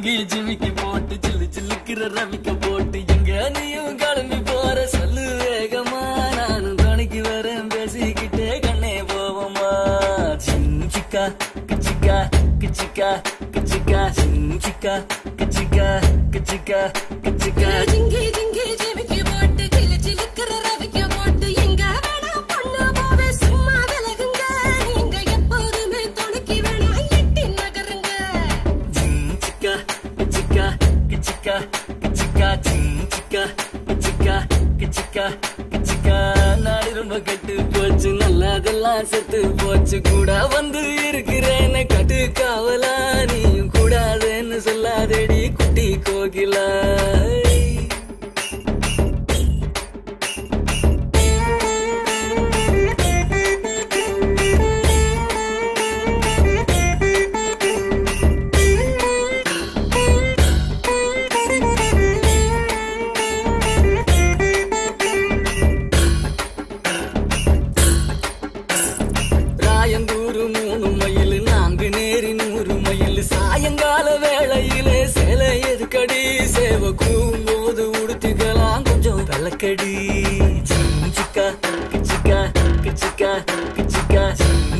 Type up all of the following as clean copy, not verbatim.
ஜிங்கி ஜிமிக்கி போட்டு ஜில்லு ஜில்லுக்கிற ரவிக்க போட்டு எங்க நீயும் கிளம்பி போற சொல்லு வேகமா நானும் துணைக்கு வரேன் பேசிக்கிட்டே கண்ணே போவோமா சிக்கா கிச்சிக்கா கிச்சிக்கா கிச்சிக்கா சிக்கா கிச்சிக்கா கிச்சிக்கா கிச்சிக்கா ஜிங்கி ஜிங்கி ஜிமிக்கி போட்டு ஜில்லு ஜில்லுக்கிற ரவிக்க போட்டு எங்க வேணா பொண்ணு போவே சும்மா விலகுங்க நீங்க எப்போதுமே துணைக்கு வேணா எட்டி நகருங்க சிக்கா கிச்சிக்கா கிச்சிக்கா கிச்சிக்கா சிக்கா கிச்சிக்கா கிச்சிக்கா கிச்சிக்கா நாடு ரொம்ப கெட்டு போச்சு நல்லதெல்லாம் செத்து போச்சு கூட வந்து இருக்கிறேன்னு கட்டு காவலா நீயும் கூடாதுன்னு சொல்லாதடி குட்டி கோகிலா ராயந்தூரு 3 மைல் நான்கு நேரி 100 மைல் சாயங்கால வேளையிலே சேலை எதுக்கடி சேவ கூவும் போது உடுத்திக்கலாம் கொஞ்சம் தலக்கடி சிக்கா கிச்சிக்கா கிச்சிக்கா கிச்சிக்கா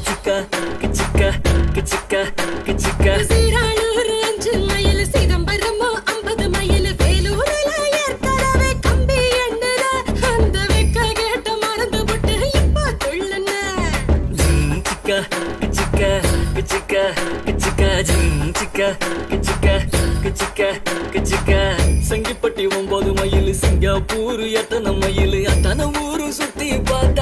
சிக்கா கிச்சிக்கா கிச்சிக்கா கிச்சிக்கா சீரானூர் 5 மைல் சிதம்பரமோ 50 மைல் வேலூரில ஏற்கனவே கம்பி எண்ணுற அந்த வெக்க கேட்ட மறந்து விட்டு இப்ப துள்ளன சிக்கா கிச்சிக்கா கிச்சிக்கா கிச்சிக்கா சிக்கா கிச்சிக்கா கிச்சிக்கா கிச்சிக்கா சங்கிப்பட்டி 9 மைல் சிங்கப்பூர் எத்தனை மைல் அத்தனை ஊரு சுத்தி பார்த்து